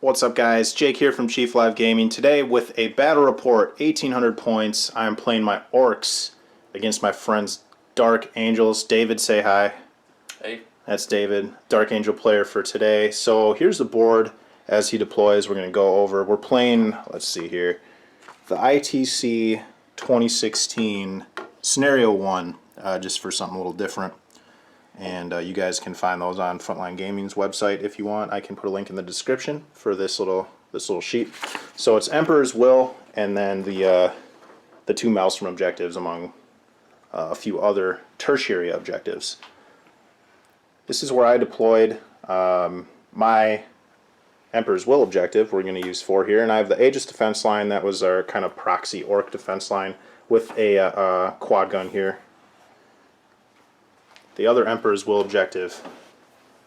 What's up, guys? Jake here from Chief Live Gaming. Today with a battle report, 1800 points. I am playing my Orkz against my friends Dark Angels. David, say hi. Hey. That's David, Dark Angel player for today. So here's the board as he deploys. We're going to go over. We're playing, let's see here, the ITC 2016 Scenario 1, just for something a little different. And you guys can find those on Frontline Gaming's website if you want. I can put a link in the description for this little sheet. So it's Emperor's Will, and then the two Maelstrom objectives among a few other tertiary objectives. This is where I deployed my Emperor's Will objective. We're going to use 4 here, and I have the Aegis defense line. That was our kind of proxy Orc defense line with a quad gun here. The other Emperor's Will objective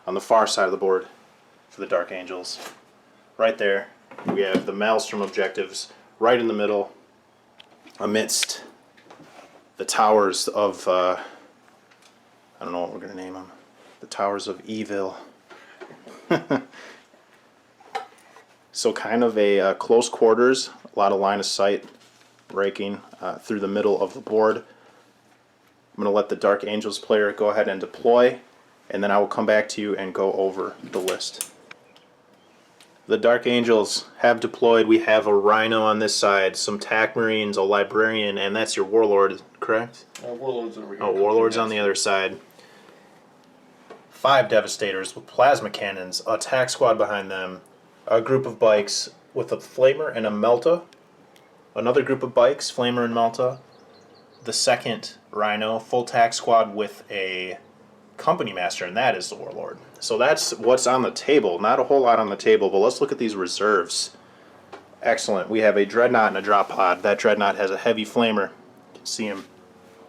on the far side of the board for the Dark Angels. Right there, we have the Maelstrom objectives right in the middle amidst the towers of, I don't know what we're going to name them, the Towers of Evil. So kind of a close quarters, a lot of line of sight raking through the middle of the board. I'm going to let the Dark Angels player go ahead and deploy, and then I will come back to you and go over the list. The Dark Angels have deployed. We have a Rhino on this side, some TAC Marines, a Librarian, and that's your Warlord, correct? Warlord's over here. Oh, Warlord's on the other side. 5 Devastators with plasma cannons, a TAC squad behind them, a group of bikes with a Flamer and a Melta, another group of bikes, Flamer and Melta, the second Rhino, full TAC squad with a Company Master, and that is the Warlord. So that's what's on the table. Not a whole lot on the table, but let's look at these reserves. Excellent. We have a Dreadnought and a Drop Pod. That Dreadnought has a heavy Flamer. You can see him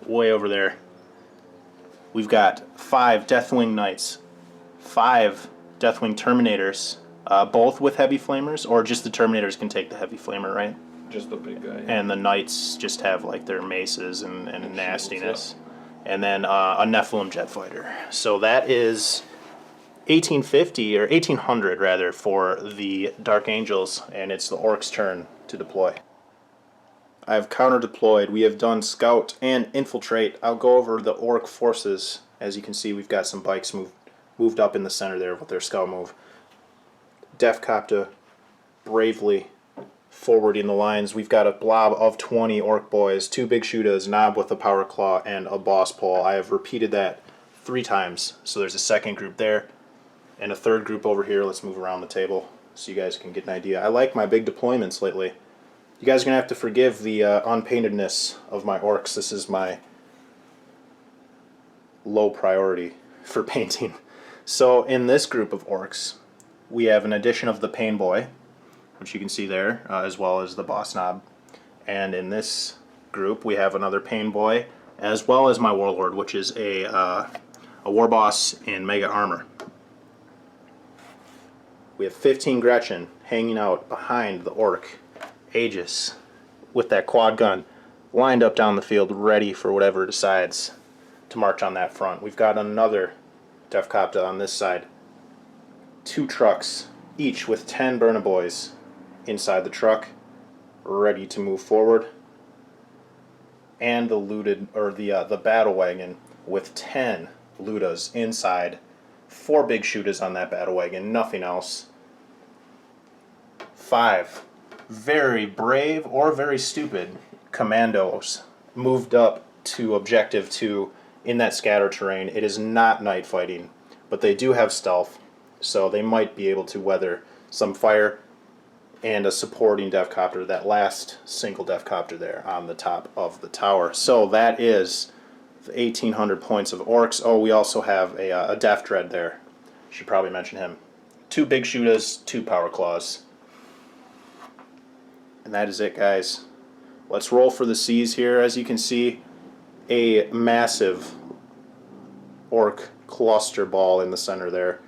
way over there. We've got 5 Deathwing Knights, 5 Deathwing Terminators, both with heavy Flamers, or just the Terminators can take the heavy Flamer, right? Just the big guy. And the Knights just have like their maces and nastiness. And then a Nephilim jet fighter. So that is 1850, or 1800 rather, for the Dark Angels, and it's the Ork's turn to deploy. I've counter deployed. We have done scout and infiltrate. I'll go over the Orc forces. As you can see, we've got some bikes moved up in the center there with their scout move. Defcopter bravely forwarding the lines. We've got a blob of 20 Orc boys, 2 big shooters, Knob with a power claw, and a boss pole. I have repeated that 3 times. So there's a second group there, and a third group over here. Let's move around the table so you guys can get an idea. I like my big deployments lately. You guys are going to have to forgive the unpaintedness of my Orcs. This is my low priority for painting. So in this group of Orcs, we have an addition of the Pain Boy, which you can see there, as well as the Boss Knob. And in this group, we have another Pain Boy, as well as my Warlord, which is a War Boss in Mega Armor. We have 15 Gretchen hanging out behind the Orc Aegis with that quad gun lined up down the field, ready for whatever decides to march on that front. We've got another Defcopter on this side. 2 trucks, each with 10 Burna Boys inside the truck, ready to move forward, and the looted, or the battle wagon with 10 Ludas inside, 4 big shooters on that battle wagon, nothing else. 5 very brave or very stupid commandos moved up to objective 2 in that scatter terrain. It is not night fighting, but they do have stealth, so they might be able to weather some fire, and a supporting Defcopter, that last single Defcopter there on the top of the tower. So that is the 1800 points of Orcs. Oh, we also have a Death Dread there. Should probably mention him. 2 big shooters, 2 power claws. And that is it, guys. Let's roll for the seas here. As you can see, a massive Orc cluster ball in the center there,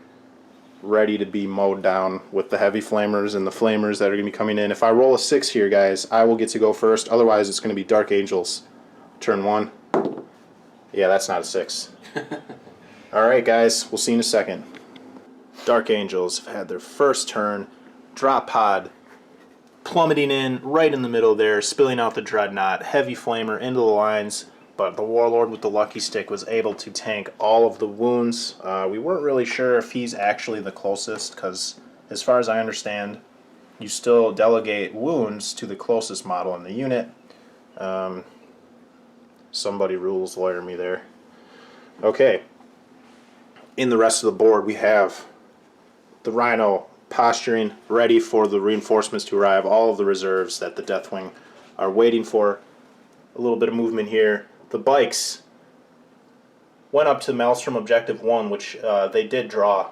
ready to be mowed down with the heavy flamers and the flamers that are going to be coming in. If I roll a 6 here, guys, I will get to go first. Otherwise, it's going to be Dark Angels. Turn 1. Yeah, that's not a 6. Alright, guys, we'll see you in a second. Dark Angels have had their first turn. drop pod plummeting in right in the middle there, spilling out the dreadnought, heavy flamer into the lines, but the Warlord with the lucky stick was able to tank all of the wounds. We weren't really sure if he's actually the closest, because as far as I understand, you still delegate wounds to the closest model in the unit. Somebody rules lawyer me there. Okay. In the rest of the board, we have the Rhino posturing, ready for the reinforcements to arrive. All of the reserves that the Deathwing are waiting for. A little bit of movement here. The bikes went up to Maelstrom Objective 1, which they did draw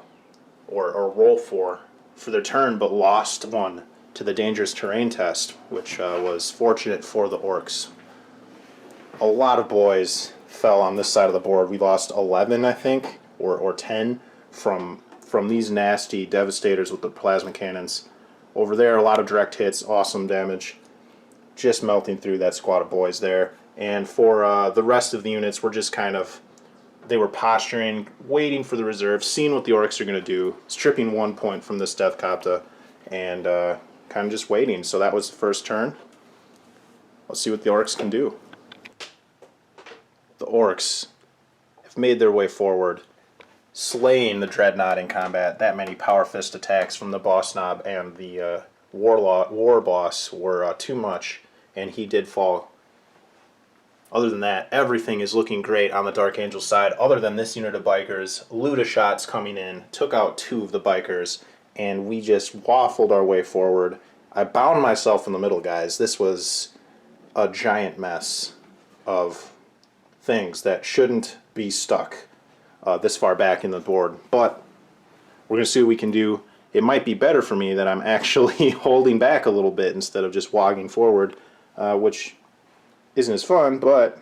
or roll for their turn, but lost one to the dangerous terrain test, which was fortunate for the Orkz. A lot of boys fell on this side of the board. We lost 11, I think, or 10 from these nasty devastators with the plasma cannons. Over there, a lot of direct hits, awesome damage, just melting through that squad of boys there. And for the rest of the units, we're just kind of, they were posturing, waiting for the reserve, seeing what the Orkz are going to do, stripping 1 point from this Death Copta, and kind of just waiting. So that was the first turn. Let's see what the Orkz can do. The Orkz have made their way forward, slaying the Dreadnought in combat. That many Power Fist attacks from the Boss Knob and the War Boss were too much, and he did fall. Other than that, everything is looking great on the Dark Angel side, other than this unit of bikers. Luda shots coming in, took out 2 of the bikers, and we just waffled our way forward. I bound myself in the middle, guys. This was a giant mess of things that shouldn't be stuck this far back in the board. But we're going to see what we can do. It might be better for me that I'm actually holding back a little bit instead of just wogging forward, which isn't as fun, but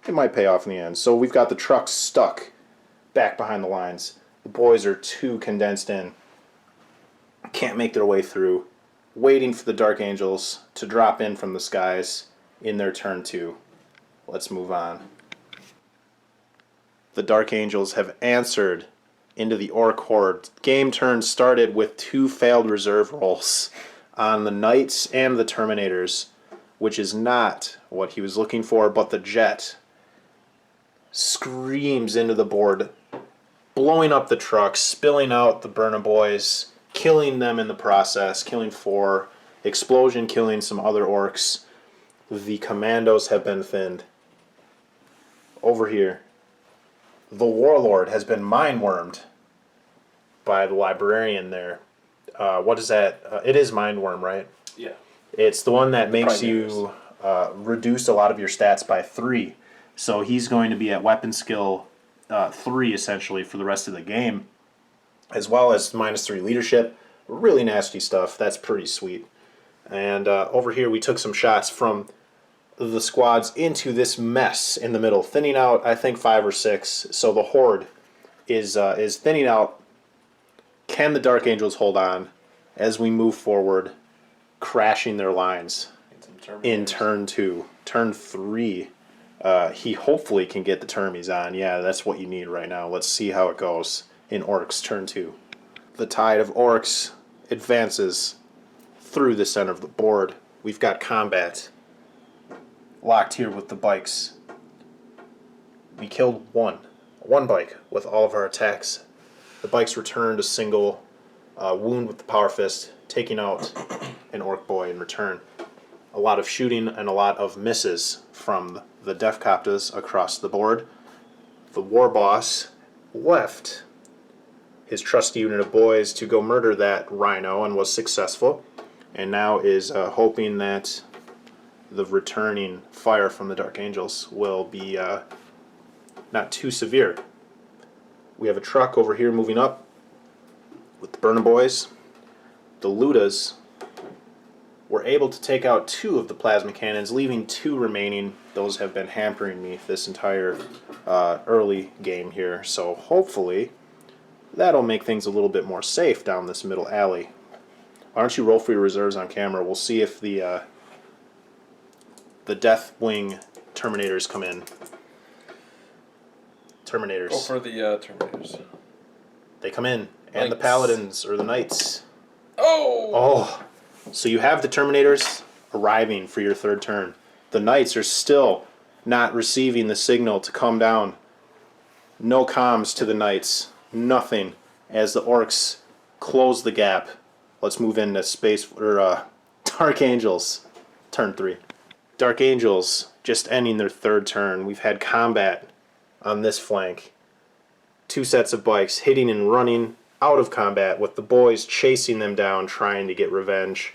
it might pay off in the end. So we've got the trucks stuck back behind the lines. The boys are too condensed in. Can't make their way through. Waiting for the Dark Angels to drop in from the skies in their turn 2. Let's move on. The Dark Angels have answered into the Orc Horde. Game turn started with 2 failed reserve rolls on the Knights and the Terminators, which is not what he was looking for, but the Jet screams into the board, blowing up the trucks, spilling out the Burner Boys, killing them in the process, killing 4, explosion killing some other Orcs. The Commandos have been thinned. Over here, the Warlord has been mind-wormed by the Librarian there. What is that? It is Mind-Worm, right? Yeah. It's the one that makes Primaries. you reduce a lot of your stats by 3. So he's going to be at weapon skill 3, essentially, for the rest of the game, as well as -3 leadership. Really nasty stuff. That's pretty sweet. And over here, we took some shots from the squads into this mess in the middle, thinning out, I think, 5 or 6. So the Horde is thinning out. Can the Dark Angels hold on as we move forward, crashing their lines in turn 2? Turn 3, he hopefully can get the Termies on. Yeah, that's what you need right now. Let's see how it goes in Ork's turn 2. The tide of Orks advances through the center of the board. We've got combat locked here with the bikes. We killed one bike with all of our attacks. The bikes returned a single wound with the Power Fist, taking out an Orc boy in return. A lot of shooting and a lot of misses from the Death Coptas across the board. The War Boss left his trusty unit of boys to go murder that Rhino and was successful, and now is hoping that the returning fire from the Dark Angels will be not too severe. We have a truck over here moving up with the Burner Boys. The Ludas were able to take out 2 of the plasma cannons, leaving 2 remaining. Those have been hampering me this entire early game here, so hopefully that'll make things a little bit more safe down this middle alley. Why don't you roll for your reserves on camera? We'll see if the Deathwing Terminators come in. Terminators. Go for the Terminators. They come in. And the Knights. Paladins, or the Knights. Oh! Oh, so you have the Terminators arriving for your third turn. The Knights are still not receiving the signal to come down. No comms to the Knights. Nothing. As the Orkz close the gap. Let's move into Dark Angels. Turn 3. Dark Angels just ending their third turn. We've had combat on this flank. 2 sets of bikes hitting and running out of combat with the boys chasing them down trying to get revenge.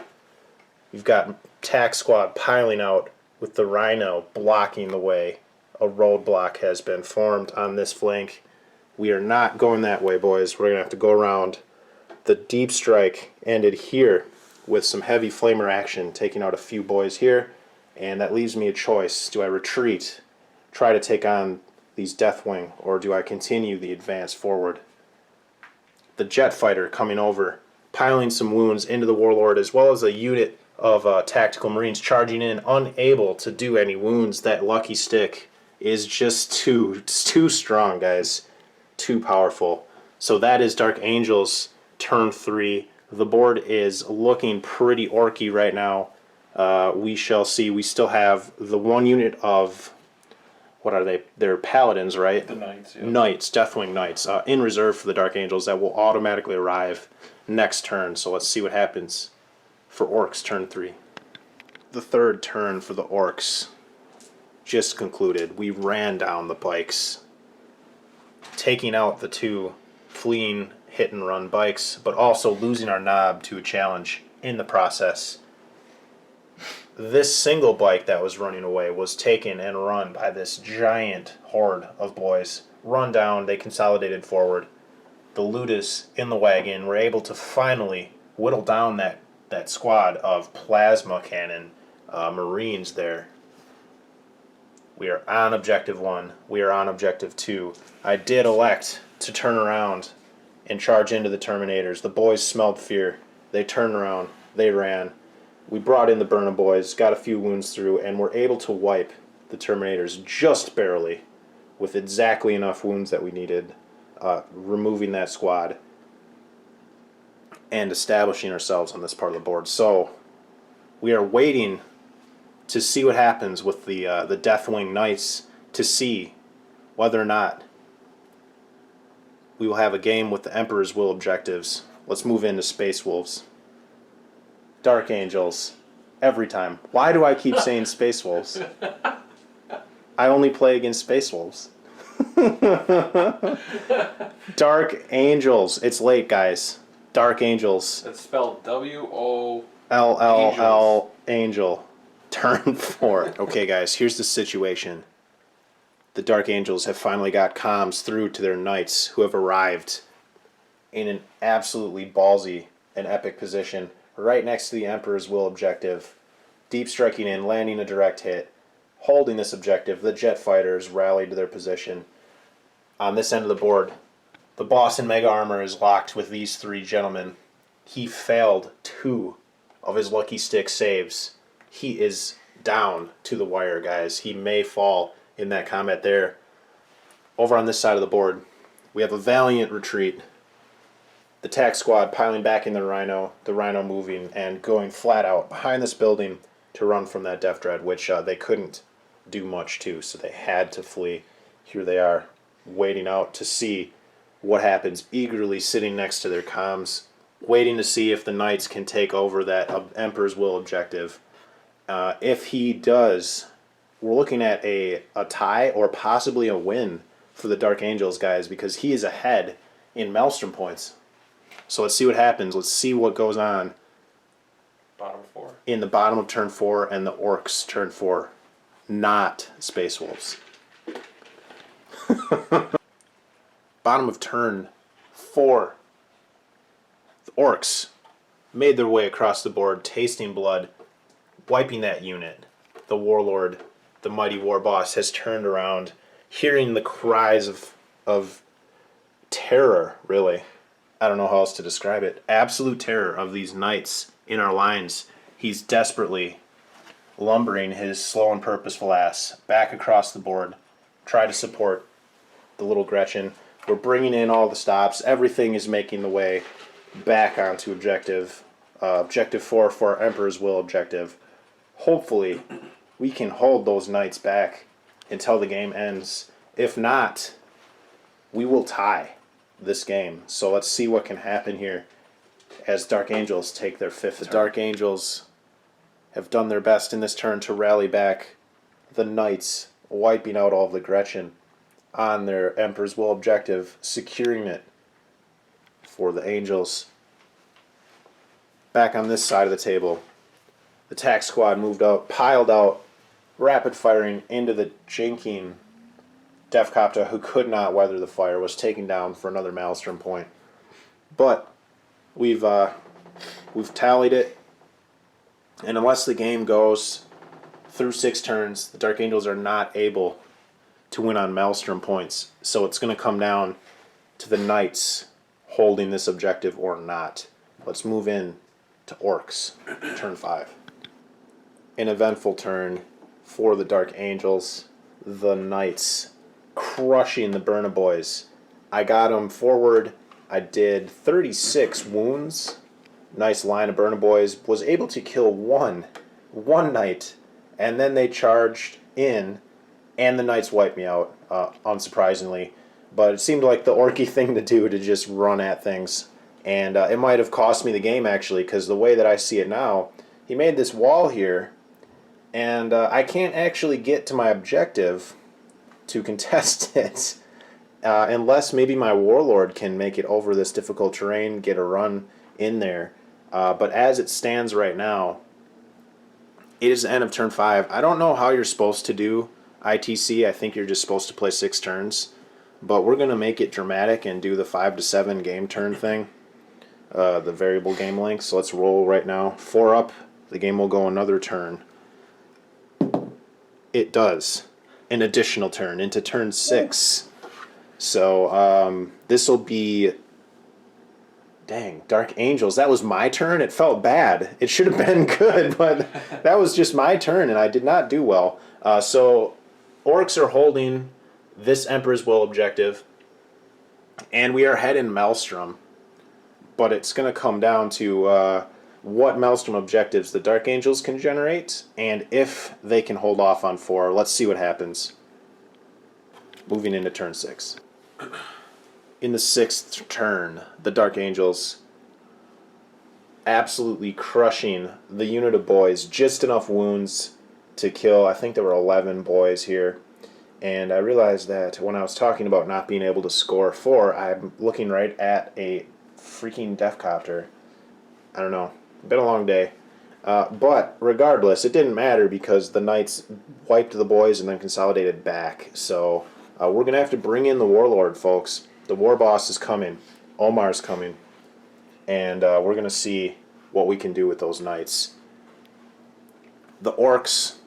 You've got Tac Squad piling out with the Rhino blocking the way. A roadblock has been formed on this flank. We are not going that way, boys. We're going to have to go around. The deep strike ended here with some heavy flamer action, taking out a few boys here, and that leaves me a choice. Do I retreat, try to take on these Deathwing, or do I continue the advance forward? The jet fighter coming over, piling some wounds into the Warlord, as well as a unit of tactical Marines charging in, unable to do any wounds. That lucky stick is just too strong, guys. Too powerful. So that is Dark Angels turn 3. The board is looking pretty orky right now. We shall see. We still have the one unit of, what are they? They're Paladins, right? The Knights, yeah. Knights, Deathwing Knights, in reserve for the Dark Angels that will automatically arrive next turn. So let's see what happens for Orkz turn 3. The third turn for the Orkz just concluded. We ran down the bikes, taking out the 2 fleeing hit and run bikes, but also losing our knob to a challenge in the process. This single bike that was running away was taken and run by this giant horde of boys. Run down, they consolidated forward. The Ludus in the wagon were able to finally whittle down that squad of plasma cannon Marines there. We are on objective 1. We are on objective 2. I did elect to turn around and charge into the Terminators. The boys smelled fear. They turned around. They ran. We brought in the Burna boys, got a few wounds through, and were able to wipe the Terminators just barely with exactly enough wounds that we needed, removing that squad and establishing ourselves on this part of the board. So we are waiting to see what happens with the Deathwing Knights, to see whether or not we will have a game with the Emperor's Will objectives. Let's move into Space Wolves. Dark Angels. Every time. Why do I keep saying Space Wolves? I only play against Space Wolves. Dark Angels. It's late, guys. Dark Angels. It's spelled W-O... LLL Angel. Turn 4. Okay, guys, here's the situation. The Dark Angels have finally got comms through to their knights, who have arrived in an absolutely ballsy and epic position right next to the Emperor's Will objective. Deep striking in, landing a direct hit. Holding this objective, the jet fighters rallied to their position. On this end of the board, the boss in Mega Armor is locked with these 3 gentlemen. He failed 2 of his lucky stick saves. He is down to the wire, guys. He may fall in that combat there. Over on this side of the board, we have a valiant retreat. The Tac Squad piling back in the Rhino moving and going flat out behind this building to run from that Death Dread, which they couldn't do much to, so they had to flee. Here they are, waiting out to see what happens, eagerly sitting next to their comms, waiting to see if the Knights can take over that Emperor's Will objective. If he does, we're looking at a tie or possibly a win for the Dark Angels, guys, because he is ahead in Maelstrom points. So let's see what happens. Let's see what goes on Bottom 4. in the bottom of turn 4 and the Orkz turn 4. Not Space Wolves. Bottom of turn 4. The Orkz made their way across the board, tasting blood, wiping that unit. The Warlord, the mighty war boss, has turned around, hearing the cries of terror, really. I don't know how else to describe it. Absolute terror of these knights in our lines. He's desperately lumbering his slow and purposeful ass back across the board. Try to support the little Gretchen. We're bringing in all the stops. Everything is making the way back onto objective objective 4 for our Emperor's Will objective. Hopefully, we can hold those knights back until the game ends. If not, we will tie this game. So let's see what can happen here as Dark Angels take their 5th turn. The Dark Angels have done their best in this turn to rally back the knights, wiping out all of the Gretchen on their Emperor's Will objective, securing it for the Angels. Back on this side of the table, the tack squad moved out, piled out, rapid firing into the jinking Defcopta, who could not weather the fire, was taken down for another Maelstrom point. But we've tallied it, and unless the game goes through 6 turns, the Dark Angels are not able to win on Maelstrom points. So it's going to come down to the Knights holding this objective or not. Let's move in to Orkz, turn 5. An eventful turn for the Dark Angels. The Knights crushing the Burna Boys. I got them forward. I did 36 wounds. Nice line of Burna Boys. Was able to kill one Knight, and then they charged in, and the Knights wiped me out, unsurprisingly. But it seemed like the orky thing to do, to just run at things. And it might have cost me the game, actually, because the way that I see it now, he made this wall here, and I can't actually get to my objective to contest it unless maybe my Warlord can make it over this difficult terrain, get a run in there. But as it stands right now, it is the end of turn 5. I don't know how you're supposed to do ITC. I think you're just supposed to play 6 turns. But we're going to make it dramatic and do the 5 to 7 game turn thing, the variable game length. So let's roll right now. 4 up, the game will go another turn. It does. An additional turn into turn 6. So this will be... Dang, Dark Angels. That was my turn. It felt bad. It should have been good, but that was just my turn, and I did not do well. So Orkz are holding this Emperor's Will objective, and we are heading Maelstrom. But it's going to come down to what Maelstrom objectives the Dark Angels can generate, and if they can hold off on 4. Let's see what happens. Moving into turn 6. In the 6th turn, the Dark Angels absolutely crushing the unit of boys. Just enough wounds to kill. I think there were 11 boys here. And I realized that when I was talking about not being able to score 4, I'm looking right at a freaking Defcopter. I don't know. Been a long day. But regardless, it didn't matter because the Knights wiped the boys and then consolidated back. So we're going to have to bring in the Warlord, folks. The War Boss is coming. Omar's coming. And we're going to see what we can do with those Knights. The Orkz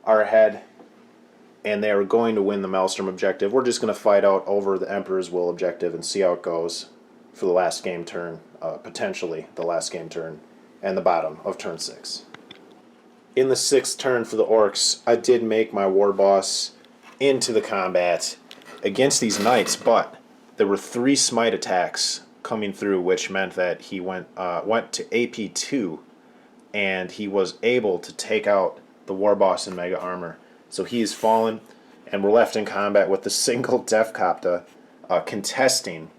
are ahead, and they are going to win the Maelstrom objective. We're just going to fight out over the Emperor's Will objective and see how it goes for the last game turn, potentially the last game turn, and the bottom of turn 6. In the 6th turn for the Orkz, I did make my War Boss into the combat against these Knights, but there were 3 smite attacks coming through, which meant that he went to AP2, and he was able to take out the War Boss in Mega Armor. So he is fallen, and we're left in combat with the single Defcopta contesting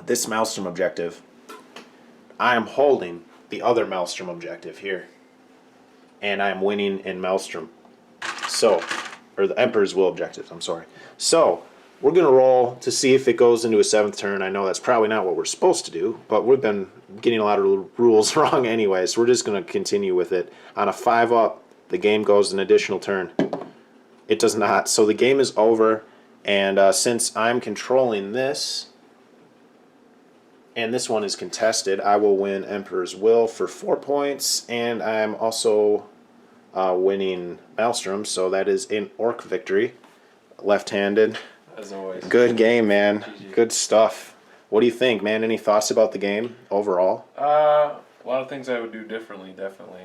this Maelstrom objective. I am holding the other Maelstrom objective here, and I am winning in Maelstrom. So, or the Emperor's Will objectives, I'm sorry. So, we're going to roll to see if it goes into a 7th turn. I know that's probably not what we're supposed to do, but we've been getting a lot of rules wrong anyway, so we're just going to continue with it. On a 5 up, the game goes an additional turn. It does not. So the game is over, and since I'm controlling this, and this one is contested, I will win Emperor's Will for 4 points, and I'm also winning Maelstrom, so that is an Orc victory. Left-handed. As always. Good game, man. GG. Good stuff. What do you think, man? Any thoughts about the game overall? A lot of things I would do differently, definitely.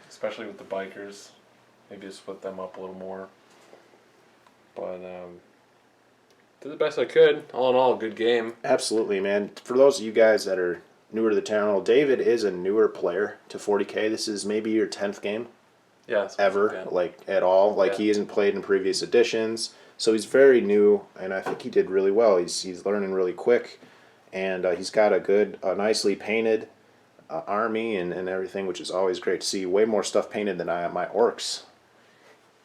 Especially with the bikers. Maybe split them up a little more. But did the best I could. All in all, good game. Absolutely, man. For those of you guys that are newer to the channel, David is a newer player to 40K. This is maybe your 10th game Yeah. ever, like at all. Like he hasn't played in previous editions, so he's very new, and I think he did really well. He's learning really quick, and he's got a nicely painted army and everything, which is always great to see. Way more stuff painted than I have my Orkz,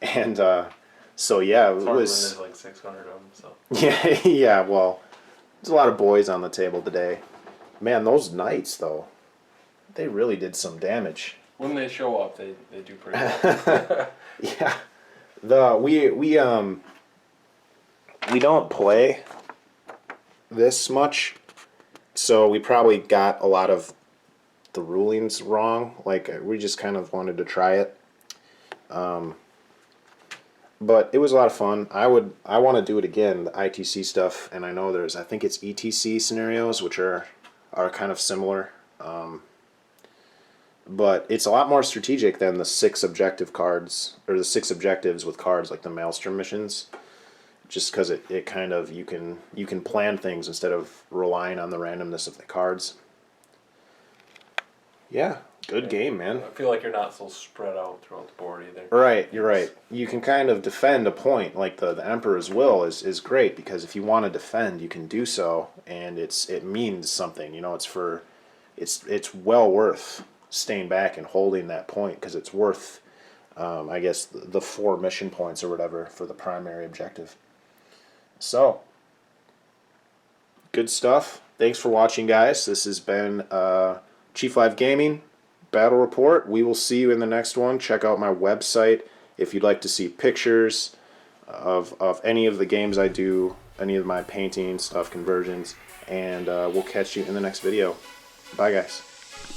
and so yeah, it was there's like 600 of them. So yeah. Well, there's a lot of boys on the table today. Man, those knights though, they really did some damage. when they show up, they do pretty well. Yeah, we don't play this much, so we probably got a lot of the rulings wrong. Like we just kind of wanted to try it, but it was a lot of fun. I want to do it again, the ITC stuff, and I know I think it's ETC scenarios, which are kind of similar. But it's a lot more strategic than the 6 objective cards, or the 6 objectives with cards like the Maelstrom missions. Just because it kind of, you can plan things instead of relying on the randomness of the cards. Yeah, good game, man. I feel like you're not so spread out throughout the board either. Right, you're right. You can kind of defend a point, like the Emperor's Will is great, because if you want to defend, you can do so, and it means something. You know, it's well worth staying back and holding that point, because it's worth, I guess, the 4 mission points or whatever for the primary objective. So, good stuff. Thanks for watching, guys. This has been Chief Live Gaming Battle Report. We will see you in the next one. Check out my website if you'd like to see pictures of any of the games I do, any of my painting stuff, conversions, and we'll catch you in the next video. Bye, guys.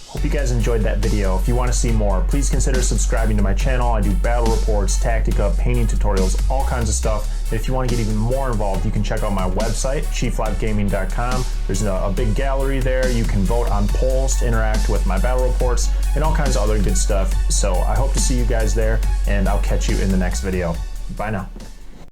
Hope you guys enjoyed that video. If you want to see more, please consider subscribing to my channel. I do battle reports, tactica, painting tutorials, all kinds of stuff. And if you want to get even more involved, you can check out my website, chieflivegaming.com. There's a big gallery there. You can vote on polls to interact with my battle reports and all kinds of other good stuff. So I hope to see you guys there, and I'll catch you in the next video. Bye now.